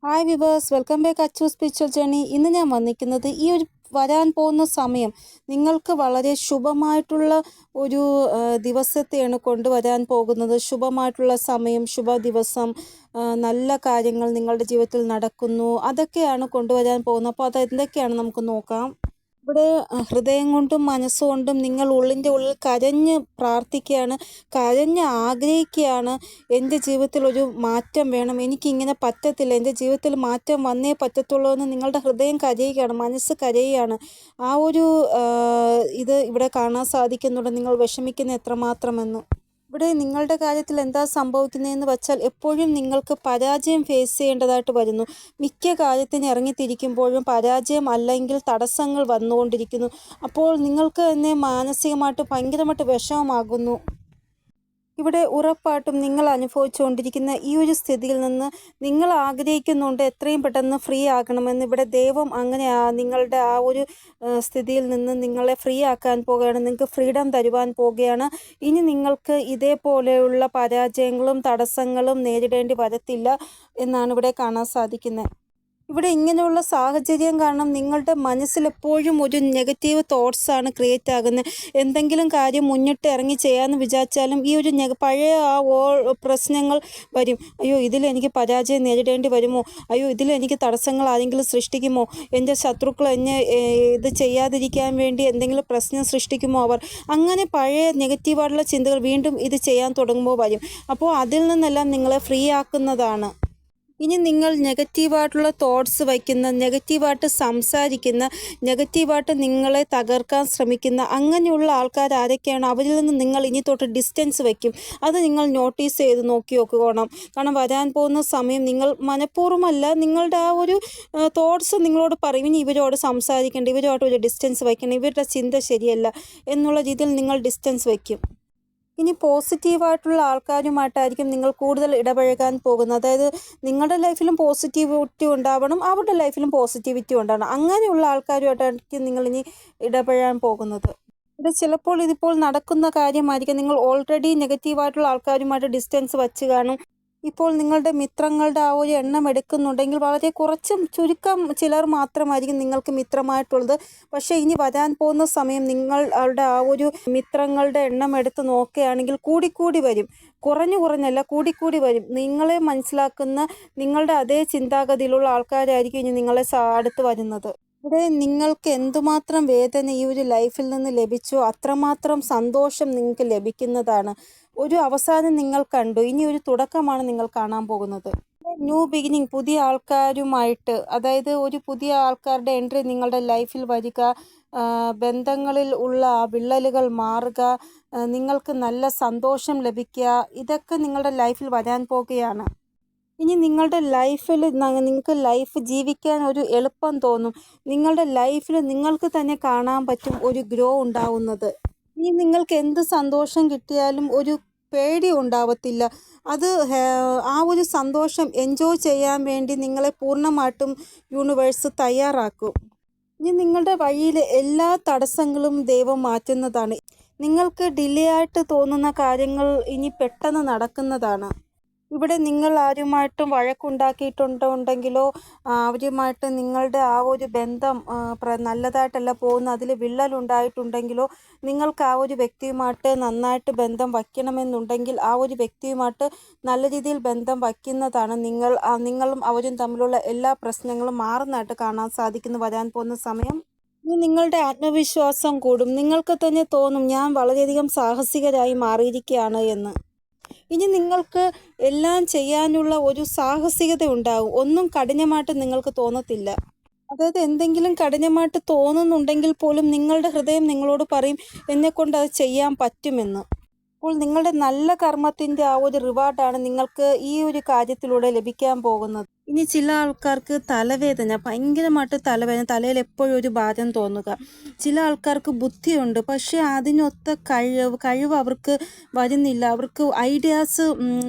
Hi viewers, welcome back Achu spiritual journey. ഇന്ന് ഞാൻ വന്നിരിക്കുന്നത് ഈ ഒരു വരാൻ പോകുന്ന സമയം നിങ്ങൾക്ക് വളരെ ശുഭമായിട്ടുള്ള ഒരു ദിവസത്തെയാണ് കൊണ്ടുവരാൻ പോകുന്നത്. ശുഭമായിട്ടുള്ള സമയം, ശുഭ ദിവസം, നല്ല കാര്യങ്ങൾ നിങ്ങളുടെ ജീവിതത്തിൽ നടക്കുന്നു, അതൊക്കെയാണ് കൊണ്ടുവരാൻ പോകുന്നത്. അപ്പോൾ അതെന്തൊക്കെയാണ് നമുക്ക് നോക്കാം. ഇവിടെ ഹൃദയം കൊണ്ടും മനസ്സുകൊണ്ടും നിങ്ങൾ ഉള്ളിൻ്റെ ഉള്ളിൽ കരഞ്ഞ് പ്രാർത്ഥിക്കുകയാണ്, കരഞ്ഞ് ആഗ്രഹിക്കുകയാണ്. എൻ്റെ ജീവിതത്തിൽ ഒരു മാറ്റം വേണം, എനിക്കിങ്ങനെ പറ്റത്തില്ല, എൻ്റെ ജീവിതത്തിൽ മാറ്റം വന്നേ പറ്റത്തുള്ളൂ എന്ന് നിങ്ങളുടെ ഹൃദയം കരയുകയാണ്, മനസ്സ് കരയുകയാണ്. ആ ഒരു ഇത് ഇവിടെ കാണാൻ സാധിക്കുന്നുണ്ട്, നിങ്ങൾ വിഷമിക്കുന്ന എത്രമാത്രമെന്ന്. ഇവിടെ നിങ്ങളുടെ കാര്യത്തിൽ എന്താ സംഭവിക്കുന്നതെന്ന് വെച്ചാൽ എപ്പോഴും നിങ്ങൾക്ക് പരാജയം ഫേസ് ചെയ്യേണ്ടതായിട്ട് വരുന്നു. മിക്ക കാര്യത്തിന് ഇറങ്ങിത്തിരിക്കുമ്പോഴും പരാജയം അല്ലെങ്കിൽ തടസ്സങ്ങൾ വന്നുകൊണ്ടിരിക്കുന്നു. അപ്പോൾ നിങ്ങൾക്ക് തന്നെ മാനസികമായിട്ട് ഭയങ്കരമായിട്ട് വിഷമമാകുന്നു. ഇവിടെ ഉറപ്പായിട്ടും നിങ്ങൾ അനുഭവിച്ചുകൊണ്ടിരിക്കുന്ന ഈ ഒരു സ്ഥിതിയിൽ നിന്ന് നിങ്ങൾ ആഗ്രഹിക്കുന്നുണ്ട് എത്രയും പെട്ടെന്ന് ഫ്രീ ആകണമെന്ന്. ഇവിടെ ദൈവം അങ്ങനെ നിങ്ങളുടെ ആ ഒരു സ്ഥിതിയിൽ നിന്ന് നിങ്ങളെ ഫ്രീ ആക്കാൻ പോവുകയാണ്, നിങ്ങൾക്ക് ഫ്രീഡം തരുവാൻ പോവുകയാണ്. ഇനി നിങ്ങൾക്ക് ഇതേപോലെയുള്ള പരാജയങ്ങളും തടസ്സങ്ങളും നേരിടേണ്ടി വരത്തില്ല എന്നാണ് ഇവിടെ കാണാൻ സാധിക്കുന്നത്. ഇവിടെ ഇങ്ങനെയുള്ള സാഹചര്യം കാരണം നിങ്ങളുടെ മനസ്സിലെപ്പോഴും ഒരു നെഗറ്റീവ് തോട്ട്സാണ് ക്രിയേറ്റ് ആകുന്നത്. എന്തെങ്കിലും കാര്യം മുന്നിട്ട് ഇറങ്ങി ചെയ്യാമെന്ന് വിചാരിച്ചാലും ഈ ഒരു പഴയ ആ പ്രശ്നങ്ങൾ വരും. അയ്യോ, ഇതിലെനിക്ക് പരാജയം നേരിടേണ്ടി വരുമോ, അയ്യോ ഇതിലെനിക്ക് തടസ്സങ്ങൾ ആരെങ്കിലും സൃഷ്ടിക്കുമോ, എൻ്റെ ശത്രുക്കൾ എന്നെ ഇത് ചെയ്യാതിരിക്കാൻ വേണ്ടി എന്തെങ്കിലും പ്രശ്നം സൃഷ്ടിക്കുമോ അവർ, അങ്ങനെ പഴയ നെഗറ്റീവായിട്ടുള്ള ചിന്തകൾ വീണ്ടും ഇത് ചെയ്യാൻ തുടങ്ങുമ്പോൾ വരും. അപ്പോൾ അതിൽ നിന്നെല്ലാം നിങ്ങളെ ഫ്രീ ആക്കുന്നതാണ്. ഇനി നിങ്ങൾ നെഗറ്റീവായിട്ടുള്ള തോട്ട്സ് വയ്ക്കുന്ന, നെഗറ്റീവായിട്ട് സംസാരിക്കുന്ന, നെഗറ്റീവായിട്ട് നിങ്ങളെ തകർക്കാൻ ശ്രമിക്കുന്ന അങ്ങനെയുള്ള ആൾക്കാർ ആരൊക്കെയാണ്, അവരിൽ നിന്ന് നിങ്ങൾ ഇനി തൊട്ട് ഡിസ്റ്റൻസ് വയ്ക്കും. അത് നിങ്ങൾ നോട്ടീസ് ചെയ്ത് നോക്കി നോക്കണം. കാരണം വരാൻ പോകുന്ന സമയം നിങ്ങൾ മനഃപൂർവ്വമല്ല, നിങ്ങളുടെ ആ ഒരു തോട്ട്സ് നിങ്ങളോട് പറയും, ഇനി ഇവരോട് സംസാരിക്കേണ്ട, ഇവരോട് ഒരു ഡിസ്റ്റൻസ് വയ്ക്കണം, ഇവരുടെ ചിന്ത ശരിയല്ല എന്നുള്ള രീതിയിൽ നിങ്ങൾ ഡിസ്റ്റൻസ് വയ്ക്കും. ഇനി പോസിറ്റീവായിട്ടുള്ള ആൾക്കാരുമായിട്ടായിരിക്കും നിങ്ങൾ കൂടുതൽ ഇടപഴകാൻ പോകുന്നത്. അതായത് നിങ്ങളുടെ ലൈഫിലും പോസിറ്റിവിറ്റി ഉണ്ടാവണം, അവരുടെ ലൈഫിലും പോസിറ്റിവിറ്റി ഉണ്ടാവണം. അങ്ങനെയുള്ള ആൾക്കാരുമായിട്ടായിരിക്കും നിങ്ങളിനി ഇടപഴകാൻ പോകുന്നത്. ഇത് ചിലപ്പോൾ ഇതിപ്പോൾ നടക്കുന്ന കാര്യമായിരിക്കും. നിങ്ങൾ ഓൾറെഡി നെഗറ്റീവായിട്ടുള്ള ആൾക്കാരുമായിട്ട് ഡിസ്റ്റൻസ് വച്ച് കാണും. ഇപ്പോൾ നിങ്ങളുടെ മിത്രങ്ങളുടെ ആ ഒരു എണ്ണം എടുക്കുന്നുണ്ടെങ്കിൽ വളരെ ചുരുക്കം ചിലർ മാത്രമായിരിക്കും നിങ്ങൾക്ക് മിത്രമായിട്ടുള്ളത്. പക്ഷേ ഇനി വരാൻ പോകുന്ന സമയം നിങ്ങളുടെ ആ ഒരു മിത്രങ്ങളുടെ എണ്ണം എടുത്ത് നോക്കുകയാണെങ്കിൽ കൂടിക്കൂടി വരും. കുറഞ്ഞല്ല, കൂടിക്കൂടി വരും. നിങ്ങളെ മനസ്സിലാക്കുന്ന നിങ്ങളുടെ അതേ ചിന്താഗതിയിലുള്ള ആൾക്കാരായിരിക്കും ഇനി നിങ്ങളെ അടുത്ത് വരുന്നത്. ഇവിടെ നിങ്ങൾക്ക് എന്തുമാത്രം വേദന ഈ ഒരു ലൈഫിൽ നിന്ന് ലഭിച്ചോ അത്രമാത്രം സന്തോഷം നിങ്ങൾക്ക് ലഭിക്കുന്നതാണ്. ഒരു അവസാനം നിങ്ങൾ കണ്ടു, ഇനി ഒരു തുടക്കമാണ് നിങ്ങൾ കാണാൻ പോകുന്നത്. ന്യൂ ബിഗിനിങ്, പുതിയ ആൾക്കാരുമായിട്ട്, അതായത് ഒരു പുതിയ ആൾക്കാരുടെ എൻട്രി നിങ്ങളുടെ ലൈഫിൽ വരിക, ബന്ധങ്ങളിൽ ഉള്ള വിള്ളലുകൾ മാറുക, നിങ്ങൾക്ക് നല്ല സന്തോഷം ലഭിക്കുക, ഇതൊക്കെ നിങ്ങളുടെ ലൈഫിൽ വരാൻ പോകുകയാണ്. ഇനി നിങ്ങളുടെ ലൈഫിൽ നിങ്ങൾക്ക് ലൈഫ് ജീവിക്കാൻ ഒരു എളുപ്പം തോന്നും. നിങ്ങളുടെ ലൈഫിൽ നിങ്ങൾക്ക് തന്നെ കാണാൻ പറ്റും ഒരു ഗ്രോ ഉണ്ടാവുന്നത്. ഇനി നിങ്ങൾക്ക് എന്ത് സന്തോഷം കിട്ടിയാലും ഒരു പേടി ഉണ്ടാവത്തില്ല. അത് ആ ഒരു സന്തോഷം എൻജോയ് ചെയ്യാൻ വേണ്ടി നിങ്ങളെ പൂർണ്ണമായിട്ടും യൂണിവേഴ്സ് തയ്യാറാക്കും. ഇനി നിങ്ങളുടെ വഴിയിലെ എല്ലാ തടസ്സങ്ങളും ദൈവം മാറ്റുന്നതാണ്. നിങ്ങൾക്ക് ഡിലേ ആയിട്ട് തോന്നുന്ന കാര്യങ്ങൾ ഇനി പെട്ടെന്ന് നടക്കുന്നതാണ്. ഇവിടെ നിങ്ങൾ ആരുമായിട്ടും വഴക്കുണ്ടാക്കിയിട്ടുണ്ടെങ്കിലോ അവരുമായിട്ട് നിങ്ങളുടെ ആ ഒരു ബന്ധം നല്ലതായിട്ടല്ല പോകുന്ന, അതിൽ വിള്ളലുണ്ടായിട്ടുണ്ടെങ്കിലോ നിങ്ങൾക്ക് ആ ഒരു വ്യക്തിയുമായിട്ട് നന്നായിട്ട് ബന്ധം വയ്ക്കണമെന്നുണ്ടെങ്കിൽ ആ ഒരു വ്യക്തിയുമായിട്ട് നല്ല രീതിയിൽ ബന്ധം വയ്ക്കുന്നതാണ്. നിങ്ങളും അവരും തമ്മിലുള്ള എല്ലാ പ്രശ്നങ്ങളും മാറുന്നതായിട്ട് കാണാൻ സാധിക്കുന്നു വരാൻ പോകുന്ന സമയം. ഇനി നിങ്ങളുടെ ആത്മവിശ്വാസം കൂടും. നിങ്ങൾക്ക് തന്നെ തോന്നും, ഞാൻ വളരെയധികം സാഹസികരായി മാറിയിരിക്കുകയാണ് എന്ന്. ഇനി നിങ്ങൾക്ക് എല്ലാം ചെയ്യാനുള്ള ഒരു സാഹസികത ഉണ്ടാകും. ഒന്നും കഠിനമായിട്ട് നിങ്ങൾക്ക് തോന്നത്തില്ല. അതായത് എന്തെങ്കിലും കഠിനമായിട്ട് തോന്നുന്നുണ്ടെങ്കിൽ പോലും നിങ്ങളുടെ ഹൃദയം നിങ്ങളോട് പറയും, എന്നെക്കൊണ്ട് അത് ചെയ്യാൻ പറ്റുമെന്ന്. അപ്പോൾ നിങ്ങളുടെ നല്ല കർമ്മത്തിൻ്റെ ആ ഒരു റിവാർഡാണ് നിങ്ങൾക്ക് ഈ ഒരു കാര്യത്തിലൂടെ ലഭിക്കാൻ പോകുന്നത്. ഇനി ചില ആൾക്കാർക്ക് തലവേദന, ഭയങ്കരമായിട്ട് തലവേദന, തലയിൽ എപ്പോഴും ഒരു ഭാരം തോന്നുക. ചില ആൾക്കാർക്ക് ബുദ്ധിയുണ്ട്, പക്ഷേ അതിനൊത്ത കഴിവ് അവർക്ക് വരുന്നില്ല. അവർക്ക് ഐഡിയാസ്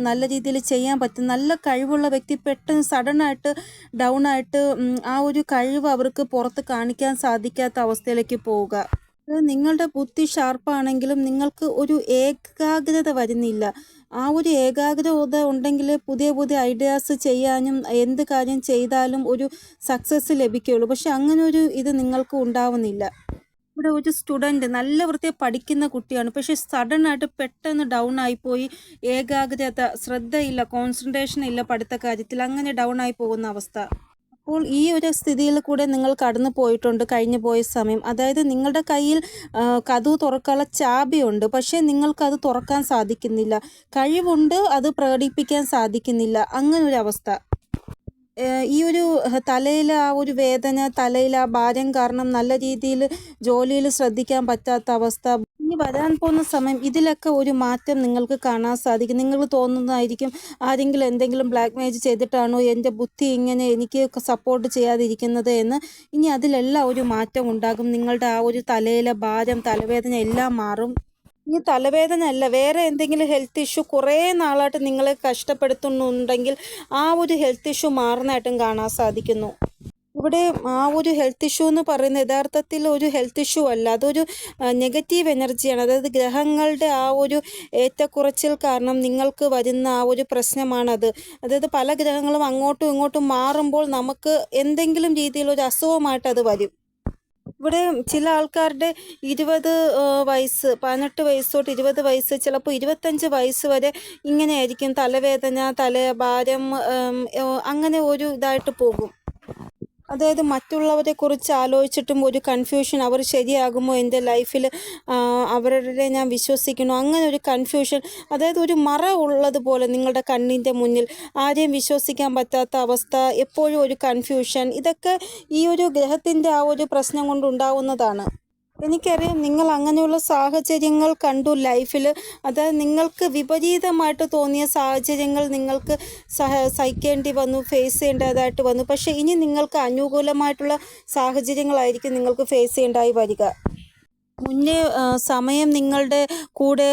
നല്ല രീതിയിൽ ചെയ്യാൻ പറ്റും. നല്ല കഴിവുള്ള വ്യക്തി പെട്ടെന്ന് സഡനായിട്ട് ഡൗൺ ആയിട്ട് ആ ഒരു കഴിവ് അവർക്ക് പുറത്ത് കാണിക്കാൻ സാധിക്കാത്ത അവസ്ഥയിലേക്ക് പോവുക. നിങ്ങളുടെ ബുദ്ധി ഷാർപ്പാണെങ്കിലും നിങ്ങൾക്ക് ഒരു ഏകാഗ്രത വരുന്നില്ല. ആ ഒരു ഏകാഗ്രത ഉണ്ടെങ്കിൽ പുതിയ പുതിയ ഐഡിയാസ് ചെയ്യാനും എന്ത് കാര്യം ചെയ്താലും ഒരു സക്സസ് ലഭിക്കുകയുള്ളൂ. പക്ഷെ അങ്ങനെ ഒരു ഇത് നിങ്ങൾക്ക് ഉണ്ടാവുന്നില്ല. ഇവിടെ ഒരു സ്റ്റുഡൻറ്റ് നല്ല വൃത്തിയായി പഠിക്കുന്ന കുട്ടിയാണ്. പക്ഷെ സഡൻ ആയിട്ട് പെട്ടെന്ന് ഡൗൺ ആയിപ്പോയി. ഏകാഗ്രത, ശ്രദ്ധയില്ല, കോൺസെൻട്രേഷൻ ഇല്ല പഠിത്ത കാര്യത്തിൽ. അങ്ങനെ ഡൗൺ ആയി പോകുന്ന അവസ്ഥ. അപ്പോൾ ഈ ഒരു സ്ഥിതിയിൽ കൂടെ നിങ്ങൾ കടന്നു പോയിട്ടുണ്ട് കഴിഞ്ഞു പോയ സമയം. അതായത് നിങ്ങളുടെ കയ്യിൽ കതക് തുറക്കാനുള്ള ചാബിയുണ്ട്. പക്ഷേ നിങ്ങൾക്കത് തുറക്കാൻ സാധിക്കുന്നില്ല. കഴിവുണ്ട്, അത് പ്രകടിപ്പിക്കാൻ സാധിക്കുന്നില്ല. അങ്ങനൊരു അവസ്ഥ. ഈ ഒരു തലയിൽ ആ ഒരു വേദന, തലയിൽ ആ ഭാരം കാരണം നല്ല രീതിയിൽ ജോലിയിൽ ശ്രദ്ധിക്കാൻ പറ്റാത്ത അവസ്ഥ. ഇനി വരാൻ പോകുന്ന സമയം ഇതിലൊക്കെ ഒരു മാറ്റം നിങ്ങൾക്ക് കാണാൻ സാധിക്കും. നിങ്ങൾ തോന്നുന്നതായിരിക്കും ആരെങ്കിലും എന്തെങ്കിലും ബ്ലാക്ക് മാജിക് ചെയ്തിട്ടാണോ എൻ്റെ ബുദ്ധി ഇങ്ങനെ എനിക്ക് സപ്പോർട്ട് ചെയ്യാതിരിക്കുന്നത് എന്ന്. ഇനി അതിലെല്ലാം ഒരു മാറ്റം ഉണ്ടാകും. നിങ്ങളുടെ ആ ഒരു തലയിലെ ഭാരം, തലവേദന എല്ലാം മാറും. ഇനി തലവേദന അല്ല, വേറെ എന്തെങ്കിലും ഹെൽത്ത് ഇഷ്യൂ കുറേ നാളായിട്ട് നിങ്ങളെ കഷ്ടപ്പെടുത്തുന്നുണ്ടെങ്കിൽ ആ ഒരു ഹെൽത്ത് ഇഷ്യൂ മാറുന്നതായിട്ടും കാണാൻ സാധിക്കുന്നു. ഇവിടെ ആ ഒരു ഹെൽത്ത് ഇഷ്യൂ എന്ന് പറയുന്നത് യഥാർത്ഥത്തിൽ ഒരു ഹെൽത്ത് ഇഷ്യൂ അല്ല, അതൊരു നെഗറ്റീവ് എനർജിയാണ്. അതായത് ഗ്രഹങ്ങളുടെ ആ ഒരു ഏറ്റക്കുറച്ചിൽ കാരണം നിങ്ങൾക്ക് വരുന്ന ആ ഒരു പ്രശ്നമാണത്. അതായത് പല ഗ്രഹങ്ങളും അങ്ങോട്ടും ഇങ്ങോട്ടും മാറുമ്പോൾ നമുക്ക് എന്തെങ്കിലും രീതിയിലൊരു അസുഖമായിട്ട് അത് വരും. ഇവിടെ ചില ആൾക്കാരുടെ 20 വയസ്സ്, 18 വയസ്സ് തൊട്ട് 20 വയസ്സ്, ചിലപ്പോൾ 25 വയസ്സ് വരെ ഇങ്ങനെയായിരിക്കും തലവേദന, തലഭാരം, അങ്ങനെ ഒരു ഇതായിട്ട് പോകും. അതായത് മറ്റുള്ളവരെക്കുറിച്ച് ആലോചിച്ചിട്ടും ഒരു കൺഫ്യൂഷൻ, അവർ ശരിയാകുമോ എൻ്റെ ലൈഫിൽ, അവരുടെ ഞാൻ വിശ്വസിക്കണോ, അങ്ങനെ ഒരു കൺഫ്യൂഷൻ. അതായത് ഒരു മറ ഉള്ളതുപോലെ നിങ്ങളുടെ കണ്ണിൻ്റെ മുന്നിൽ ആരെയും വിശ്വസിക്കാൻ പറ്റാത്ത അവസ്ഥ, എപ്പോഴും ഒരു കൺഫ്യൂഷൻ. ഇതൊക്കെ ഈ ഒരു ഗ്രഹത്തിൻ്റെ ആ ഒരു പ്രശ്നം കൊണ്ടുണ്ടാവുന്നതാണ്. എനിക്കറിയാം നിങ്ങൾ അങ്ങനെയുള്ള സാഹചര്യങ്ങൾ കണ്ടു ലൈഫിൽ. അതായത് നിങ്ങൾക്ക് വിപരീതമായിട്ട് തോന്നിയ സാഹചര്യങ്ങൾ നിങ്ങൾക്ക് സഹിക്കേണ്ടി വന്നു, ഫേസ് ചെയ്യേണ്ടതായിട്ട് വന്നു. പക്ഷേ ഇനി നിങ്ങൾക്ക് അനുകൂലമായിട്ടുള്ള സാഹചര്യങ്ങളായിരിക്കും നിങ്ങൾക്ക് ഫേസ് ചെയ്യേണ്ടതായി വരിക. മുന്നേ സമയം നിങ്ങളുടെ കൂടെ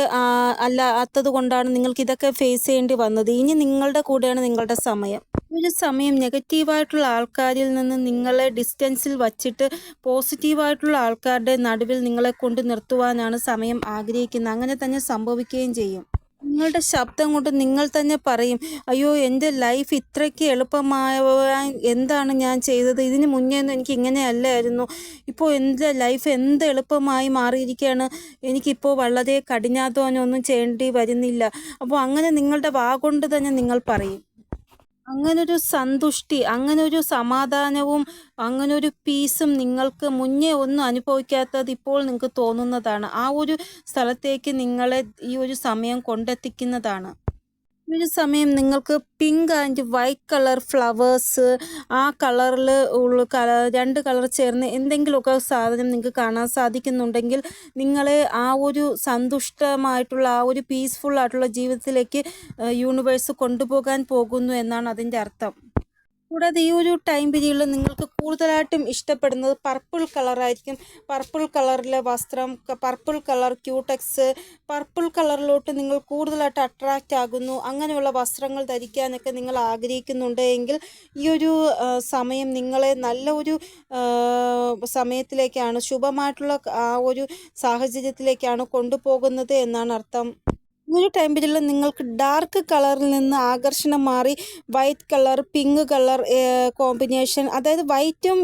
അല്ലാത്തത് കൊണ്ടാണ് നിങ്ങൾക്ക് ഇതൊക്കെ ഫേസ് ചെയ്യേണ്ടി വന്നത്. ഇനി നിങ്ങളുടെ കൂടെയാണ് നിങ്ങളുടെ സമയം. ഒരു സമയം നെഗറ്റീവായിട്ടുള്ള ആൾക്കാരിൽ നിന്ന് നിങ്ങളെ ഡിസ്റ്റൻസിൽ വച്ചിട്ട് പോസിറ്റീവായിട്ടുള്ള ആൾക്കാരുടെ നടുവിൽ നിങ്ങളെ കൊണ്ട് നിർത്തുവാനാണ് സമയം ആഗ്രഹിക്കുന്നത്. അങ്ങനെ തന്നെ സംഭവിക്കുകയും ചെയ്യും. നിങ്ങളുടെ ശബ്ദം കൊണ്ട് നിങ്ങൾ തന്നെ പറയും, അയ്യോ എൻ്റെ ലൈഫ് ഇത്രയ്ക്ക് എളുപ്പമാവാൻ എന്താണ് ഞാൻ ചെയ്തത്, ഇതിന് മുന്നേ ഒന്നും എനിക്ക് ഇങ്ങനെ അല്ലായിരുന്നു, ഇപ്പോൾ എൻ്റെ ലൈഫ് എന്ത് എളുപ്പമായി മാറിയിരിക്കുകയാണ്, എനിക്കിപ്പോൾ വളരെ കഠിനാധ്വാനമൊന്നും ചെയ്യേണ്ടി വരുന്നില്ല. അപ്പോൾ അങ്ങനെ നിങ്ങളുടെ വാ കൊണ്ട് തന്നെ നിങ്ങൾ പറയും. അങ്ങനൊരു സന്തുഷ്ടി, അങ്ങനൊരു സമാധാനവും അങ്ങനൊരു പീസും നിങ്ങൾക്ക് മുന്നേ ഒന്നും അനുഭവിക്കാത്തത് ഇപ്പോൾ നിങ്ങൾക്ക് തോന്നുന്നതാണ്. ആ ഒരു സ്ഥലത്തേക്ക് നിങ്ങളെ ഈ ഒരു സമയം കൊണ്ടെത്തിക്കുന്നതാണ്. ഈ ഒരു സമയം നിങ്ങൾക്ക് pink and white colour flowers, ആ കളറിൽ ഉള്ള രണ്ട് കളർ ചേർന്ന് എന്തെങ്കിലുമൊക്കെ സാധനം നിങ്ങൾക്ക് കാണാൻ സാധിക്കുന്നുണ്ടെങ്കിൽ നിങ്ങളെ ആ ഒരു സന്തുഷ്ടമായിട്ടുള്ള ആ ഒരു പീസ്ഫുൾ ആയിട്ടുള്ള ജീവിതത്തിലേക്ക് യൂണിവേഴ്സ് കൊണ്ടുപോകാൻ പോകുന്നു എന്നാണ് അതിൻ്റെ അർത്ഥം. കൂടാതെ ഈ ഒരു ടൈം പീരീഡിൽ നിങ്ങൾക്ക് കൂടുതലായിട്ടും ഇഷ്ടപ്പെടുന്നത് പർപ്പിൾ കളറായിരിക്കും. പർപ്പിൾ കളറിലെ വസ്ത്രം, പർപ്പിൾ കളർ ക്യൂടെക്സ്, പർപ്പിൾ കളറിലോട്ട് നിങ്ങൾ കൂടുതലായിട്ട് അട്രാക്റ്റ് ആകുന്നു. അങ്ങനെയുള്ള വസ്ത്രങ്ങൾ ധരിക്കാനൊക്കെ നിങ്ങൾ ആഗ്രഹിക്കുന്നുണ്ട് എങ്കിൽ ഈ ഒരു സമയം നിങ്ങളെ നല്ല ഒരു സമയത്തിലേക്കാണ്, ശുഭമായിട്ടുള്ള ആ ഒരു സാഹചര്യത്തിലേക്കാണ് കൊണ്ടുപോകുന്നത് എന്നാണ് അർത്ഥം. ഈ ഒരു ടൈം പീരീഡിൽ നിങ്ങൾക്ക് ഡാർക്ക് കളറിൽ നിന്ന് ആകർഷണം മാറി white colour, pink colour combination, അതായത് വൈറ്റും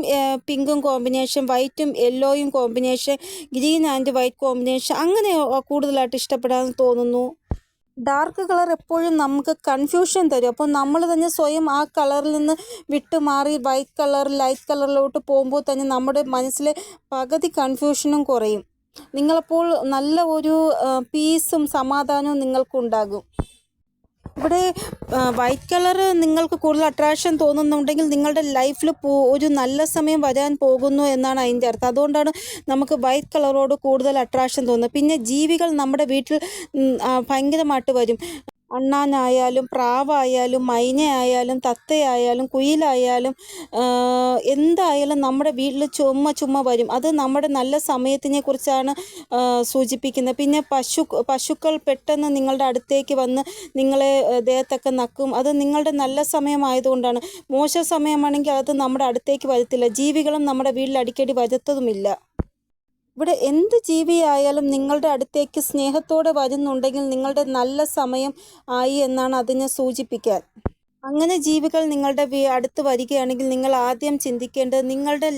പിങ്കും കോമ്പിനേഷൻ, വൈറ്റും യെല്ലോയും combination, green and white combination, അങ്ങനെ കൂടുതലായിട്ട് ഇഷ്ടപ്പെടാൻ തോന്നുന്നു. ഡാർക്ക് കളർ എപ്പോഴും നമുക്ക് കൺഫ്യൂഷൻ തരും. അപ്പോൾ നമ്മൾ തന്നെ സ്വയം ആ കളറിൽ നിന്ന് വിട്ടുമാറി വൈറ്റ് കളർ, ലൈറ്റ് കളറിലോട്ട് പോകുമ്പോൾ തന്നെ നമ്മുടെ മനസ്സിലെ പകുതി കൺഫ്യൂഷനും കുറയും. നിങ്ങളപ്പോൾ നല്ല ഒരു പീസും സമാധാനവും നിങ്ങൾക്കുണ്ടാകും. ഇവിടെ വൈറ്റ് കളർ നിങ്ങൾക്ക് കൂടുതൽ അട്രാക്ഷൻ തോന്നുന്നുണ്ടെങ്കിൽ നിങ്ങളുടെ ലൈഫിൽ ഒരു നല്ല സമയം വരാൻ പോകുന്നു എന്നാണ് അതിൻ്റെ അർത്ഥം. അതുകൊണ്ടാണ് നമുക്ക് വൈറ്റ് കളറോട് കൂടുതൽ അട്രാക്ഷൻ തോന്നുന്നത്. പിന്നെ ജീവികൾ നമ്മുടെ വീട്ടിൽ ഭയങ്കരമായിട്ട് വരും. അണ്ണാനായാലും പ്രാവായാലും മൈനയായാലും തത്തയായാലും കുയിലായാലും എന്തായാലും നമ്മുടെ വീട്ടിൽ ചുമ്മാ വരും. അത് നമ്മുടെ നല്ല സമയത്തിനെ കുറിച്ചാണ് സൂചിപ്പിക്കുന്നത്. പിന്നെ പശുക്കൾ പെട്ടെന്ന് നിങ്ങളുടെ അടുത്തേക്ക് വന്ന് നിങ്ങളെ ദേഹത്തൊക്കെ നക്കും. അത് നിങ്ങളുടെ നല്ല സമയമായതുകൊണ്ടാണ്. മോശം സമയമാണെങ്കിൽ അത് നമ്മുടെ അടുത്തേക്ക് വരത്തില്ല. ജീവികളും നമ്മുടെ വീട്ടിൽ അടിക്കടി വരത്തതുമില്ല. ഇവിടെ എന്ത് ജീവിയായാലും നിങ്ങളുടെ അടുത്തേക്ക് സ്നേഹത്തോടെ വരുന്നുണ്ടെങ്കിൽ നിങ്ങളുടെ നല്ല സമയം ആയി എന്നാണ് അതിനെ സൂചിപ്പിക്കാൻ. അങ്ങനെ ജീവികൾ നിങ്ങളുടെ അടുത്ത് വരികയാണെങ്കിൽ നിങ്ങൾ ആദ്യം ചിന്തിക്കേണ്ടത് നിങ്ങളുടെ